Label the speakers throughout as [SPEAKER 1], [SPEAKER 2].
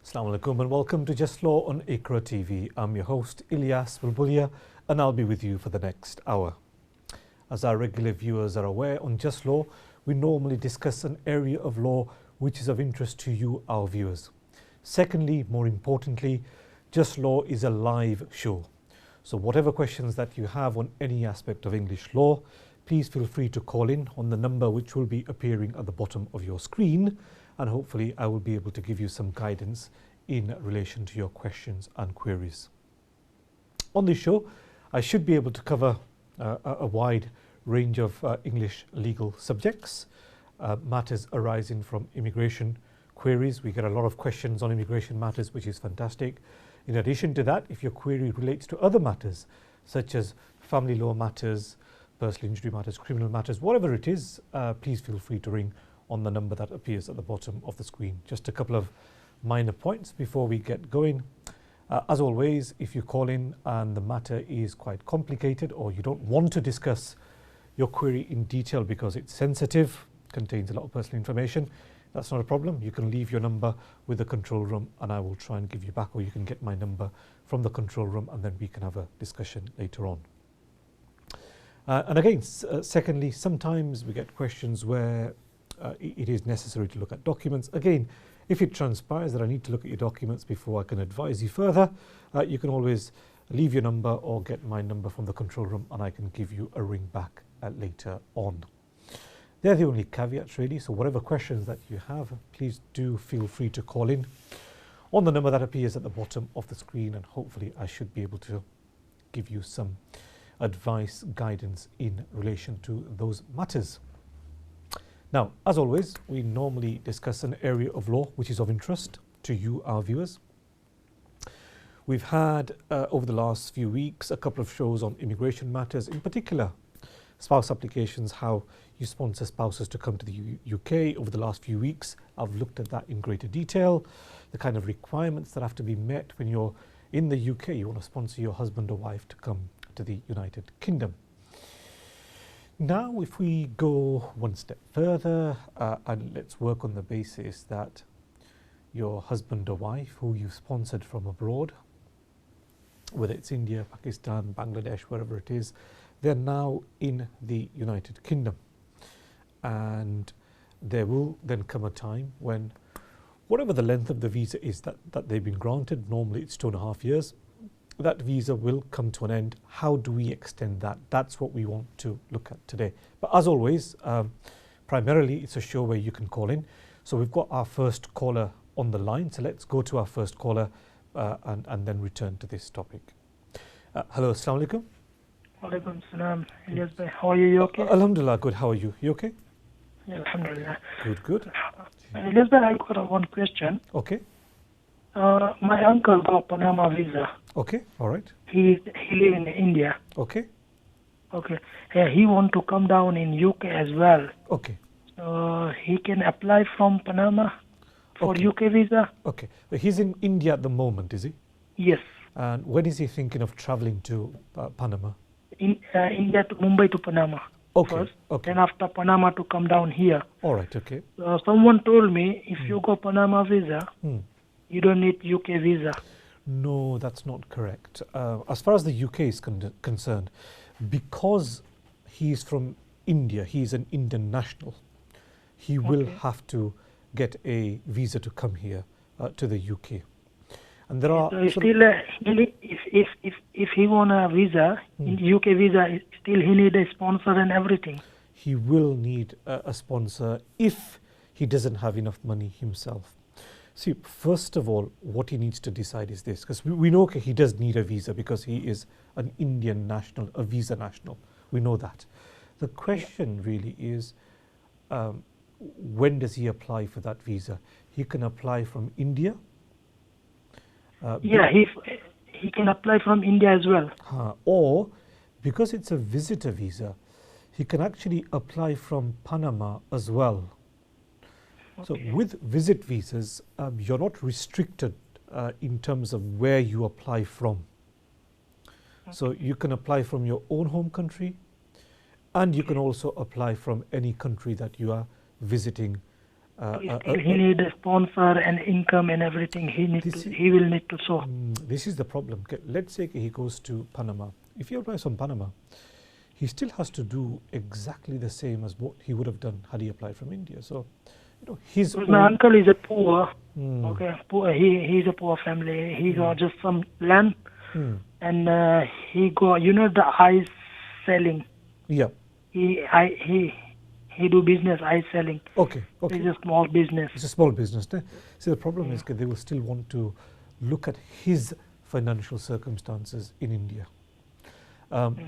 [SPEAKER 1] Assalamu alaikum and welcome to Just Law on IQRA TV. I'm your host Ilyas Bulbulia and I'll be with you for the next hour. As our regular viewers are aware, on Just Law we normally discuss an area of law which is of interest to you, our viewers. Secondly, more importantly, Just Law is a live show. So whatever questions that you have on any aspect of English law, please feel free to call in on the number which will be appearing at the bottom of your screen, and hopefully I will be able to give you some guidance in relation to your questions and queries. On this show, I should be able to cover a wide range of English legal subjects, matters arising from immigration queries. We get a lot of questions on immigration matters, which is fantastic. In addition to that, if your query relates to other matters, such as family law matters, personal injury matters, criminal matters, whatever it is, please feel free to ring on the number that appears at the bottom of the screen. Just a couple of minor points before we get going. As always, if you call in and the matter is quite complicated or you don't want to discuss your query in detail because it's sensitive, contains a lot of personal information, that's not a problem. You can leave your number with the control room and I will try and give you back, or you can get my number from the control room and then we can have a discussion later on. And again, secondly, sometimes we get questions where it is necessary to look at documents. Again, if it transpires that I need to look at your documents before I can advise you further, you can always leave your number or get my number from the control room and I can give you a ring back later on. They're the only caveats really, so whatever questions that you have, please do feel free to call in on the number that appears at the bottom of the screen, and hopefully I should be able to give you some advice, guidance in relation to those matters. Now, as always, we normally discuss an area of law which is of interest to you, our viewers. We've had, over the last few weeks, a couple of shows on immigration matters, in particular spouse applications, how you sponsor spouses to come to the UK. Over the last few weeks, I've looked at that in greater detail, the kind of requirements that have to be met when you're in the UK, you want to sponsor your husband or wife to come to the United Kingdom. Now, if we go one step further and let's work on the basis that your husband or wife who you've sponsored from abroad, whether it's India, Pakistan, Bangladesh, wherever it is, they're now in the United Kingdom. And there will then come a time when whatever the length of the visa is that they've been granted, normally it's 2.5 years, that visa will come to an end. How do we extend that? That's what we want to look at today. But as always, primarily it's a show where you can call in. So we've got our first caller on the line. So let's go to our first caller and then return to this topic. Hello, assalamu alaikum.
[SPEAKER 2] Walaikum salam. Ilyas bhai, how are you? You okay?
[SPEAKER 1] Alhamdulillah, good. How are you? You okay?
[SPEAKER 2] Yeah, alhamdulillah.
[SPEAKER 1] Good, good.
[SPEAKER 2] Ilyas bhai, I got one question.
[SPEAKER 1] Okay.
[SPEAKER 2] My uncle got Panama visa.
[SPEAKER 1] Okay, all right.
[SPEAKER 2] He live in India.
[SPEAKER 1] Okay.
[SPEAKER 2] Okay. Yeah, he want to come down in UK as well.
[SPEAKER 1] Okay.
[SPEAKER 2] So he can apply from Panama for
[SPEAKER 1] Okay.
[SPEAKER 2] UK visa?
[SPEAKER 1] Okay. But he's in India at the moment, is he?
[SPEAKER 2] Yes.
[SPEAKER 1] And when is he thinking of traveling to Panama?
[SPEAKER 2] In India to Mumbai to Panama.
[SPEAKER 1] Okay.
[SPEAKER 2] First.
[SPEAKER 1] Okay.
[SPEAKER 2] Then after Panama to come down here.
[SPEAKER 1] All right. Okay.
[SPEAKER 2] Someone told me if you go Panama visa,
[SPEAKER 1] Hmm.
[SPEAKER 2] you don't need UK visa.
[SPEAKER 1] No, that's not correct. As far as the UK is concerned, because he's from India, he's an Indian national, he will have to get a visa to come here to the UK. And there are
[SPEAKER 2] So still, if he want a visa, UK visa, still he need a sponsor and everything.
[SPEAKER 1] he will need a sponsor if he doesn't have enough money himself. See, first of all, what he needs to decide is this, because we know he does need a visa because he is an Indian national, a visa national. We know that. The question really is, when does he apply for that visa? He can apply from India.
[SPEAKER 2] He can apply from India as well.
[SPEAKER 1] Or, because it's a visitor visa, he can actually apply from Panama as well. So with visit visas, you're not restricted in terms of where you apply from. So you can apply from your own home country, and you can also apply from any country that you are visiting
[SPEAKER 2] He need a sponsor and income and everything. He will need to show.
[SPEAKER 1] This is the problem. Okay, let's say he goes to Panama. If he applies from Panama, he still has to do exactly the same as what he would have done had he applied from India. So,
[SPEAKER 2] my uncle is a poor. Okay, poor. He's a poor family. He got just some land, and he got the ice selling.
[SPEAKER 1] Yeah.
[SPEAKER 2] He do business ice selling.
[SPEAKER 1] Okay.
[SPEAKER 2] It's a small business.
[SPEAKER 1] It's a small business. See, the problem is that they will still want to look at his financial circumstances in India,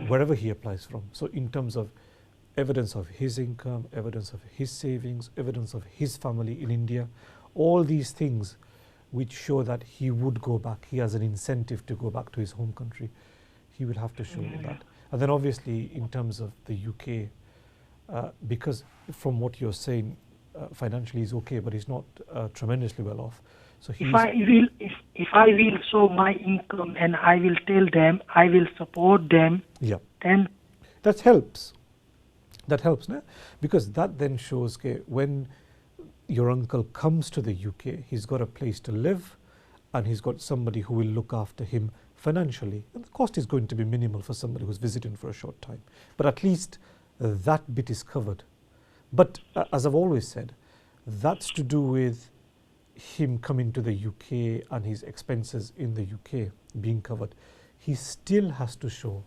[SPEAKER 1] wherever he applies from. So in terms of evidence of his income, evidence of his savings, evidence of his family in India, all these things which show that he would go back, he has an incentive to go back to his home country, he would have to show that. And then obviously in terms of the UK, because from what you're saying, financially he's okay, but he's not tremendously well off. So
[SPEAKER 2] if I will show my income and I will tell them, I will support them, then
[SPEAKER 1] that helps. That helps, no? Because that then shows when your uncle comes to the UK, he's got a place to live and he's got somebody who will look after him financially. And the cost is going to be minimal for somebody who's visiting for a short time. But at least that bit is covered. But as I've always said, that's to do with him coming to the UK and his expenses in the UK being covered. He still has to show.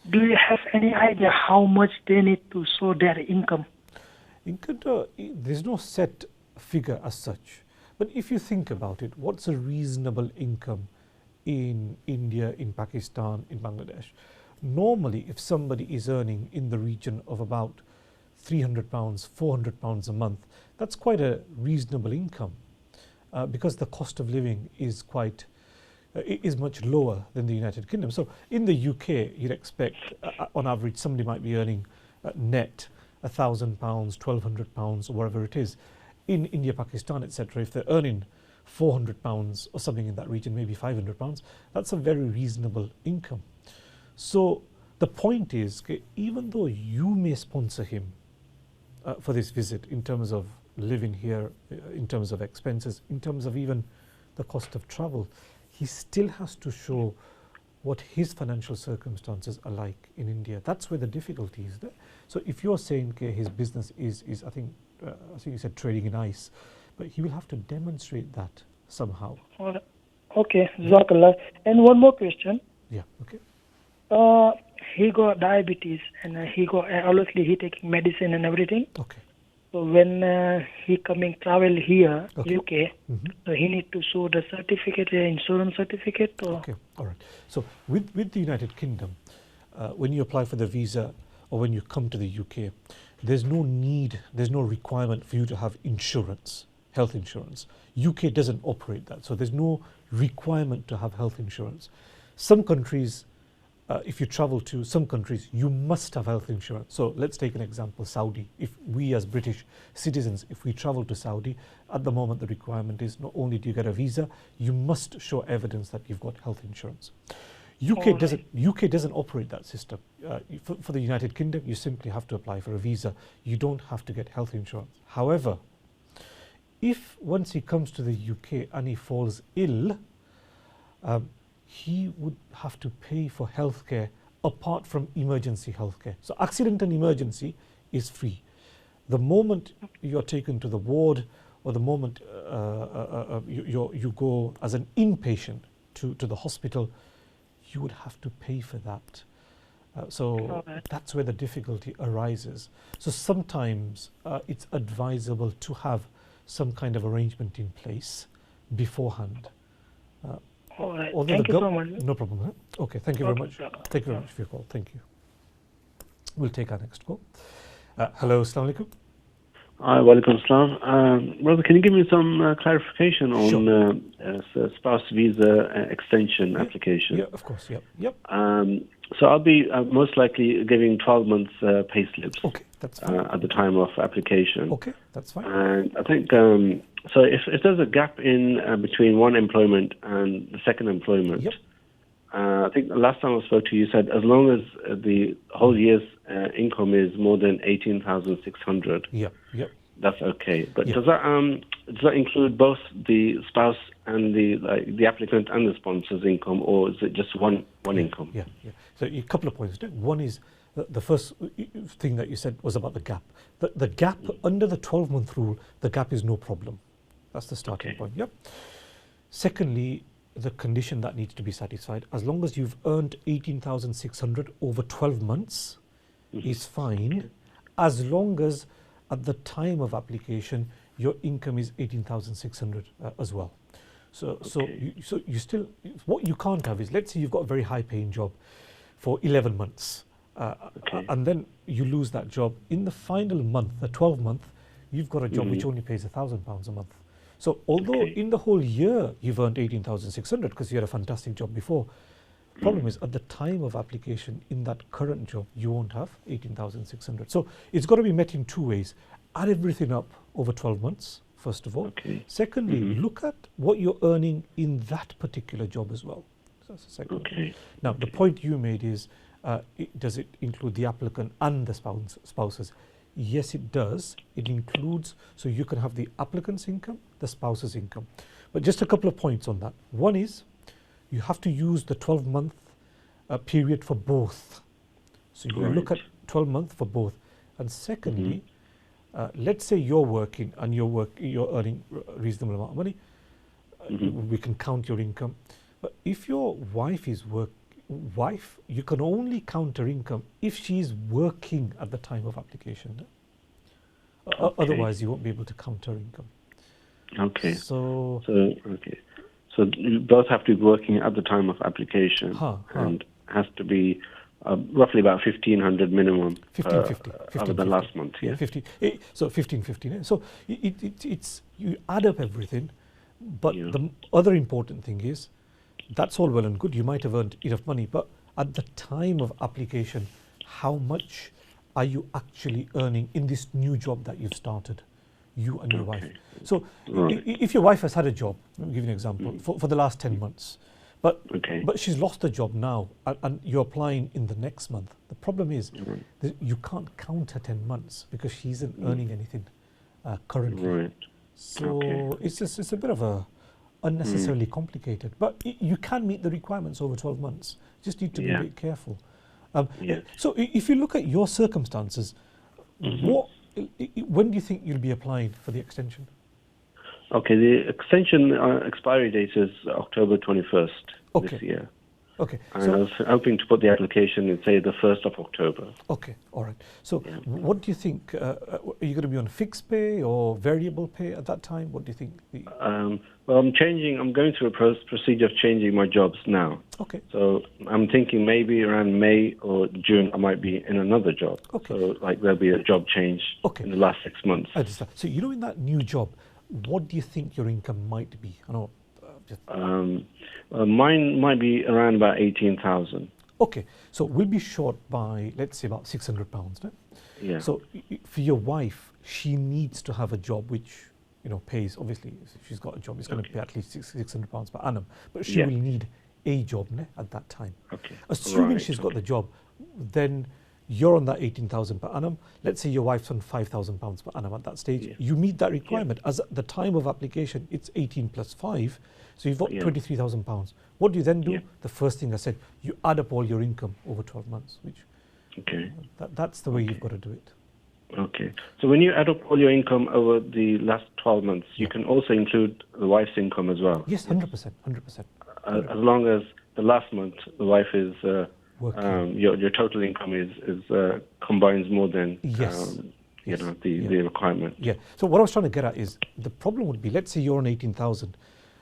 [SPEAKER 2] Do you have any idea how much they need to show their income?
[SPEAKER 1] There's no set figure as such. But if you think about it, what's a reasonable income in India, in Pakistan, in Bangladesh? Normally, if somebody is earning in the region of about £300, £400 a month, that's quite a reasonable income because the cost of living is much lower than the United Kingdom. So in the UK, you'd expect on average somebody might be earning net £1,000, £1,200 or whatever it is. In India, Pakistan, etc., if they're earning £400 or something in that region, maybe £500, that's a very reasonable income. So the point is, even though you may sponsor him for this visit in terms of living here, in terms of expenses, in terms of even the cost of travel, he still has to show what his financial circumstances are like in India. That's where the difficulty is there. So if you're saying his business is I think you said trading in ice, but he will have to demonstrate that somehow.
[SPEAKER 2] Okay, Jazakallah. And one more question.
[SPEAKER 1] Yeah, okay.
[SPEAKER 2] He got diabetes and obviously he taking medicine and everything.
[SPEAKER 1] Okay.
[SPEAKER 2] So when he travel here, UK, so he need to show the certificate, the insurance certificate.
[SPEAKER 1] Okay, all right. So with the United Kingdom, when you apply for the visa or when you come to the UK, there's no requirement for you to have insurance, health insurance. UK doesn't operate that, so there's no requirement to have health insurance. Some countries, if you travel to some countries, you must have health insurance. So let's take an example, Saudi. If we as British citizens, if we travel to Saudi, at the moment the requirement is not only do you get a visa, you must show evidence that you've got health insurance. UK doesn't operate that system. For the United Kingdom, you simply have to apply for a visa. You don't have to get health insurance. However, if once he comes to the UK and he falls ill, he would have to pay for healthcare apart from emergency healthcare. So accident and emergency is free. The moment you're taken to the ward or the moment you go as an inpatient to the hospital, you would have to pay for that. So that's where the difficulty arises. So sometimes it's advisable to have some kind of arrangement in place beforehand.
[SPEAKER 2] All right. Thank you so much.
[SPEAKER 1] No problem. Huh? Okay, thank you very much. Thank you very much for your call. Thank you. We'll take our next call. Hello, Assalamu alaikum.
[SPEAKER 3] Hi, walaikum assalam. Brother, can you give me some clarification on spouse visa extension application?
[SPEAKER 1] Yeah, of course. Yep.
[SPEAKER 3] So I'll be most likely giving 12 months pay slips.
[SPEAKER 1] Okay, that's fine.
[SPEAKER 3] At the time of application.
[SPEAKER 1] Okay, that's fine.
[SPEAKER 3] And I think so. If there's a gap in between one employment and the second employment,
[SPEAKER 1] yep.
[SPEAKER 3] I think the last time I spoke to you, you said as long as the whole year's income is more than 18,600.
[SPEAKER 1] Yep.
[SPEAKER 3] That's okay. But
[SPEAKER 1] Yeah.
[SPEAKER 3] does that include both the spouse and the applicant and the sponsor's income, or is it just one income?
[SPEAKER 1] Yeah. So a couple of points. One is the first thing that you said was about the gap. The gap under the 12-month rule, the gap is no problem. That's the starting point. Yep. Secondly, the condition that needs to be satisfied, as long as you've earned 18,600 over 12 months, is fine, as long as at the time of application your income is 18,600 as well. So you still, what you can't have is, let's say you've got a very high paying job for 11 months and then you lose that job. In the final month, the 12th month, you've got a job which only pays £1,000 a month. So although in the whole year you've earned 18,600 because you had a fantastic job before, the problem is at the time of application in that current job you won't have 18,600. So it's got to be met in two ways. Add everything up over 12 months, first of all. Secondly, look at what you're earning in that particular job as well. So that's the second thing. Now the point you made is, does it include the applicant and the spouses? Yes, it does. It includes, so you can have the applicant's income, the spouse's income. But just a couple of points on that. One is, you have to use the 12-month period for both. So you look at 12 months for both. And secondly, let's say you're working and you're earning a reasonable amount of money. We can count your income. But if your wife is you can only count her income if she's working at the time of application. Otherwise, you won't be able to count her income.
[SPEAKER 3] Okay.
[SPEAKER 1] So
[SPEAKER 3] you both have to be working at the time of application, and has to be roughly about 1,500 minimum.
[SPEAKER 1] 1550
[SPEAKER 3] over the last month. Yeah.
[SPEAKER 1] 50. So 1550. So it's you add up everything, but the other important thing is, that's all well and good. You might have earned enough money, but at the time of application, how much are you actually earning in this new job that you've started, you and your wife? So if your wife has had a job, let me give you an example, for the last 10 months, but she's lost the job now and you're applying in the next month. The problem is that you can't count her 10 months because she isn't earning anything currently. So it's a bit of a unnecessarily complicated, but you can meet the requirements over 12 months. Just need to be a bit careful. So if you look at your circumstances, when do you think you'll be applying for the extension?
[SPEAKER 3] Okay, the extension expiry date is October 21st this year.
[SPEAKER 1] Okay.
[SPEAKER 3] And I was hoping to put the application in, say, the 1st of October.
[SPEAKER 1] Okay, all right. So what do you think? Are you going to be on fixed pay or variable pay at that time? What do you think?
[SPEAKER 3] Well, I'm going through a procedure of changing my jobs now.
[SPEAKER 1] Okay.
[SPEAKER 3] So I'm thinking maybe around May or June I might be in another job. Okay. So like there'll be a job change in the last 6 months.
[SPEAKER 1] I understand. So in that new job, what do you think your income might be? I know.
[SPEAKER 3] Mine might be around about 18,000.
[SPEAKER 1] Okay, so we'll be short by, let's say, about £600. No?
[SPEAKER 3] Yeah.
[SPEAKER 1] So for your wife, she needs to have a job which pays. Obviously, if she's got a job, it's going to pay at least £600 per annum. But she will need a job at that time. Okay. Assuming she's got the job, then you're on that 18,000 per annum. Let's say your wife's on £5,000 per annum at that stage. You meet that requirement. As at the time of application, it's 18 plus 5. So you've got £23,000. What do you then do? The first thing I said, you add up all your income over 12 months, which that's the way you've got to do it.
[SPEAKER 3] Okay. So when you add up all your income over the last 12 months, you can also include the wife's income as well?
[SPEAKER 1] Yes, 100%.
[SPEAKER 3] As long as the last month the wife is your total income is combines more than the requirement. Yeah.
[SPEAKER 1] So what I was trying to get at is, the problem would be, let's say you're on 18,000.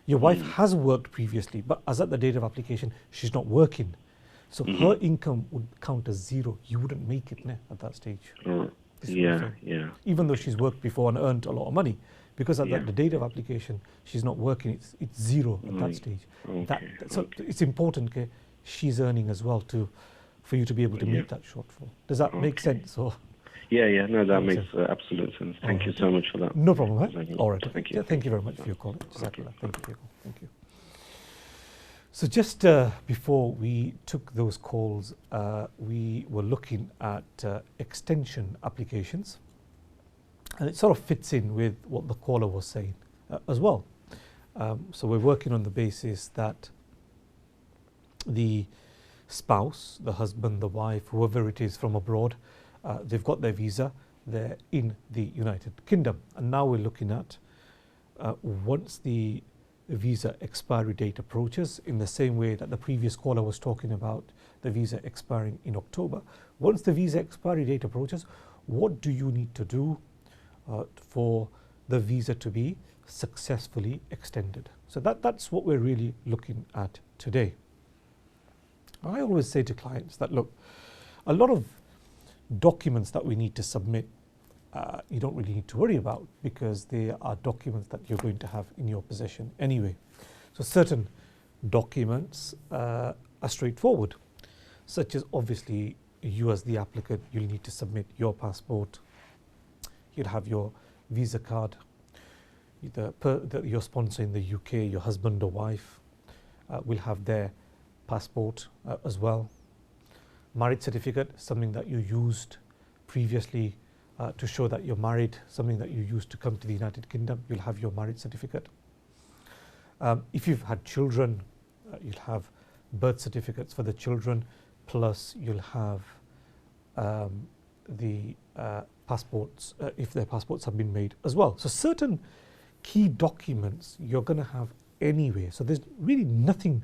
[SPEAKER 1] Your wife has worked previously, but as at the date of application, she's not working. So her income would count as zero. You wouldn't make it at that stage. Even though she's worked before and earned a lot of money, because at the date of application, she's not working. It's zero at that stage. So it's important. She's earning as well for you to be able to meet that shortfall. Does that make sense? Or?
[SPEAKER 3] No, that makes absolute sense. Thank you so much for that.
[SPEAKER 1] No problem. All right. Thank you. Thank you very much for your call. Thank you. Thank you. So just before we took those calls, we were looking at extension applications. And it sort of fits in with what the caller was saying as well. So we're working on the basis that the spouse, the husband, the wife, whoever it is from abroad, they've got their visa, they're in the United Kingdom. And now we're looking at once the visa expiry date approaches, in the same way that the previous caller was talking about the visa expiring in October. Once the visa expiry date approaches, what do you need to do for the visa to be successfully extended? So that's what we're really looking at today. I always say to clients that, look, a lot of documents that we need to submit, you don't really need to worry about, because they are documents that you're going to have in your possession anyway. So certain documents are straightforward, such as obviously you as the applicant, you'll need to submit your passport, you'll have your visa card, your sponsor in the UK, your husband or wife, will have their passport as well. Marriage certificate, something that you used previously to show that you're married, something that you used to come to the United Kingdom, you'll have your marriage certificate. If you've had children, you'll have birth certificates for the children, plus you'll have the passports, if their passports have been made as well. So certain key documents you're going to have anyway. So there's really nothing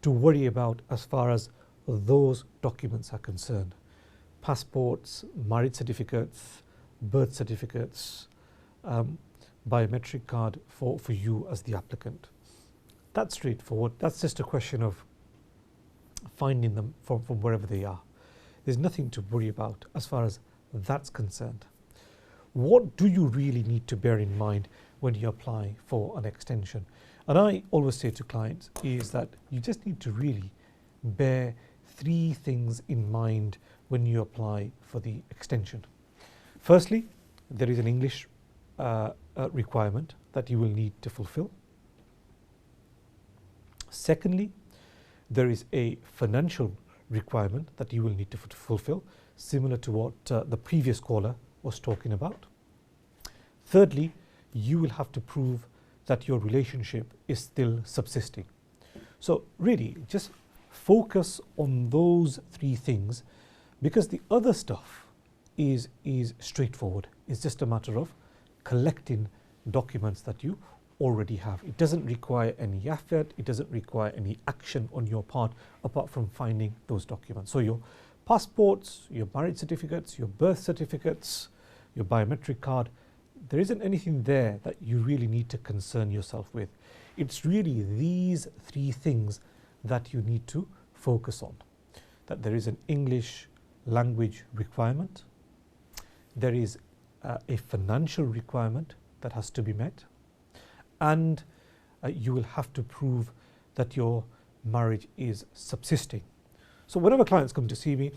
[SPEAKER 1] to worry about as far as those documents are concerned. Passports, marriage certificates, birth certificates, biometric card for you as the applicant. That's straightforward. That's just a question of finding them from wherever they are. There's nothing to worry about as far as that's concerned. What do you really need to bear in mind when you apply for an extension? And I always say to clients is that you just need to really bear 3 things in mind when you apply for the extension. Firstly, there is an English requirement that you will need to fulfill. Secondly, there is a financial requirement that you will need to fulfill, similar to what the previous caller was talking about. Thirdly, you will have to prove that your relationship is still subsisting. So really, just focus on those 3 things, because the other stuff is straightforward. It's just a matter of collecting documents that you already have. It doesn't require any effort, it doesn't require any action on your part apart from finding those documents. So your passports, your marriage certificates, your birth certificates, your biometric card, there isn't anything there that you really need to concern yourself with. It's really these 3 things that you need to focus on. That there is an English language requirement, there is a financial requirement that has to be met, and you will have to prove that your marriage is subsisting. So whenever clients come to see me,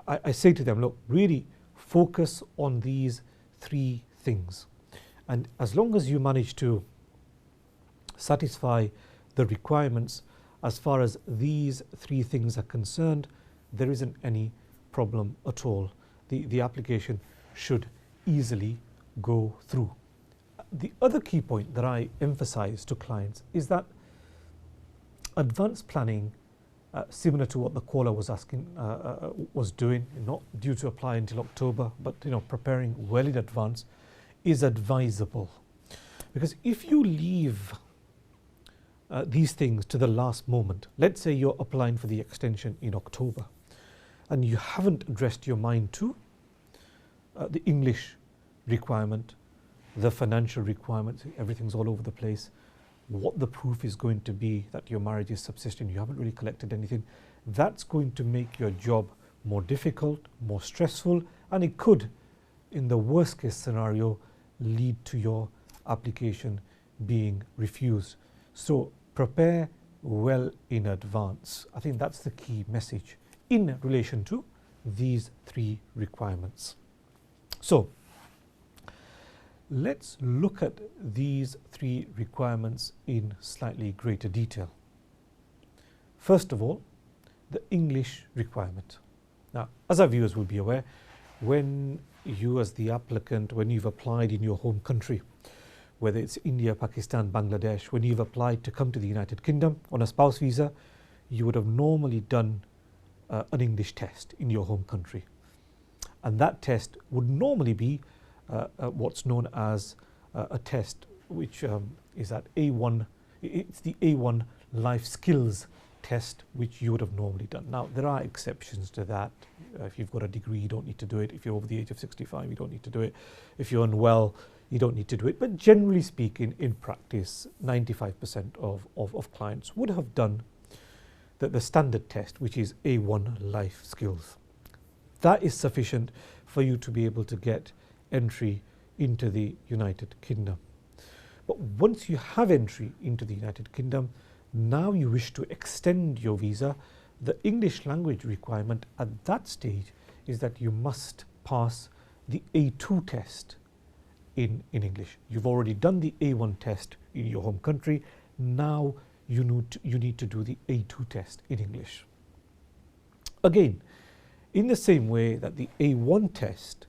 [SPEAKER 1] I say to them, look, really focus on these 3 things. And as long as you manage to satisfy the requirements as far as these 3 things are concerned, there isn't any problem at all. The application should easily go through. The other key point that I emphasize to clients is that advanced planning, similar to what the caller was asking, was doing, not due to apply until October, but preparing well in advance, is advisable. Because if you leave these things to the last moment, let's say you're applying for the extension in October and you haven't addressed your mind to the English requirement, the financial requirements, everything's all over the place, what the proof is going to be that your marriage is subsisting, you haven't really collected anything, that's going to make your job more difficult, more stressful, and it could, in the worst case scenario, lead to your application being refused. So prepare well in advance. I think that's the key message in relation to these 3 requirements. So let's look at these 3 requirements in slightly greater detail. First of all, the English requirement. Now, as our viewers will be aware, when you as the applicant, when you've applied in your home country, whether it's India, Pakistan, Bangladesh, when you've applied to come to the United Kingdom on a spouse visa, you would have normally done an English test in your home country. And that test would normally be what's known as a test which is at A1, it's the A1 life skills test, which you would have normally done. Now, there are exceptions to that. If you've got a degree, you don't need to do it. If you're over the age of 65, you don't need to do it. If you're unwell, you don't need to do it. But generally speaking, in practice, 95% of clients would have done the standard test, which is A1 life skills. That is sufficient for you to be able to get entry into the United Kingdom. But once you have entry into the United Kingdom, now you wish to extend your visa, the English language requirement at that stage is that you must pass the A2 test in English. You've already done the A1 test in your home country. Now you need to do the A2 test in English. Again, in the same way that the A1 test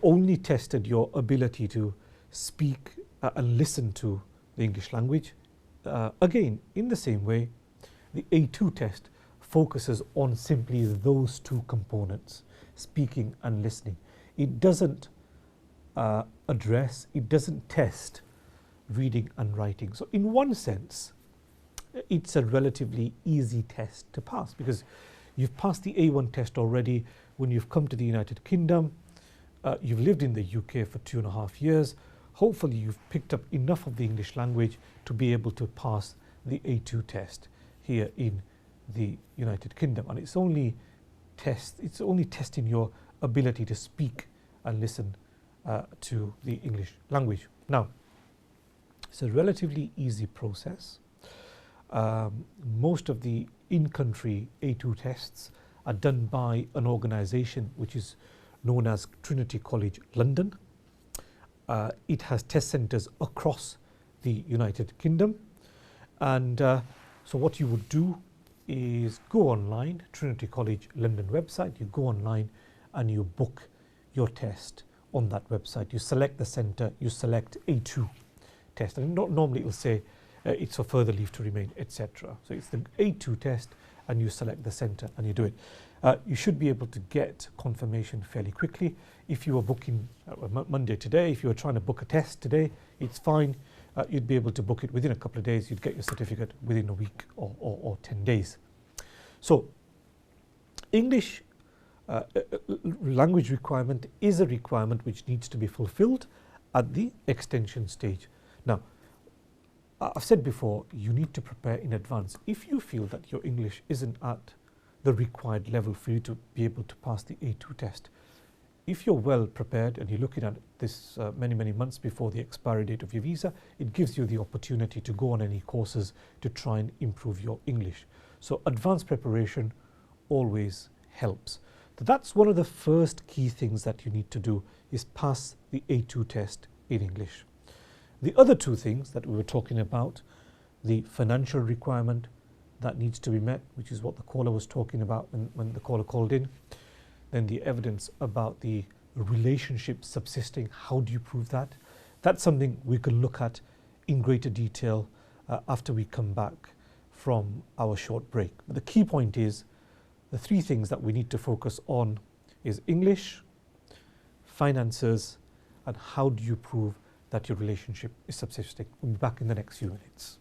[SPEAKER 1] only tested your ability to speak and listen to the English language, again, in the same way, the A2 test focuses on simply those two components, speaking and listening. It doesn't it doesn't test reading and writing. So in one sense, it's a relatively easy test to pass because you've passed the A1 test already when you've come to the United Kingdom. You've lived in the UK for 2.5 years. Hopefully you've picked up enough of the English language to be able to pass the A2 test here in the United Kingdom. And it's only testing your ability to speak and listen to the English language. Now, it's a relatively easy process. Most of the in-country A2 tests are done by an organisation which is known as Trinity College London. It has test centres across the United Kingdom, and so what you would do is go online, Trinity College London website, you go online and you book your test on that website. You select the centre, you select A2 test, and normally it will say it's for further leave to remain, etc. So it's the A2 test and you select the centre and you do it. You should be able to get confirmation fairly quickly. If you were booking Monday today, if you were trying to book a test today, it's fine. You'd be able to book it within a couple of days. You'd get your certificate within a week or 10 days. So English language requirement is a requirement which needs to be fulfilled at the extension stage. Now, I've said before, you need to prepare in advance. If you feel that your English isn't at the required level for you to be able to pass the A2 test, if you're well prepared and you're looking at this many months before the expiry date of your visa, it gives you the opportunity to go on any courses to try and improve your English. So advanced preparation always helps. So that's one of the first key things that you need to do, is pass the A2 test in English. The other two things that we were talking about, the financial requirement that needs to be met, which is what the caller was talking about when the caller called in. Then the evidence about the relationship subsisting, how do you prove that? That's something we can look at in greater detail after we come back from our short break. But the key point is, the three things that we need to focus on is English, finances, and how do you prove that your relationship is subsisting. We'll be back in the next few minutes.